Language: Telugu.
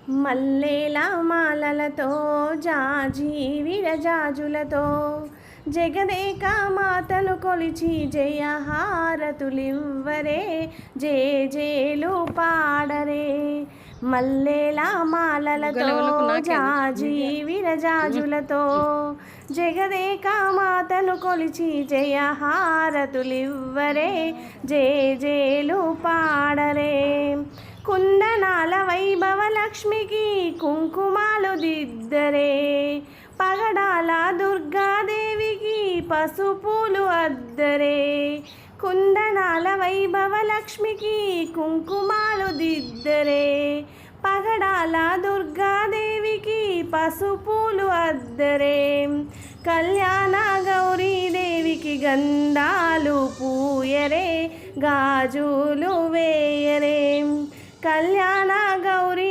మల్లెల మాలలతో జాజి విరజాజులతో జగదేక మాతను కొలిచి జయహారతులివ్వరే జేజేలు పాడరే. మల్లెల మాలలతో జాజి విరజాజులతో జగదేక మాతను కొలిచి జయహారతులివ్వరే జేజేలు పాడరే. కుందనాల వైభవ లక్ష్మికి కుంకుమాలు దిద్దరే, పగడాల దుర్గాదేవికి పసుపులు అద్దరే. కుందనాల వైభవ లక్ష్మికి కుంకుమాలు దిద్దరే, పగడాల దుర్గాదేవికి పసుపులు అద్దరే. కళ్యాణ గౌరీదేవికి గంధాలు పూయరే గాజులు వేయరే. కళ్యాణ గౌరీ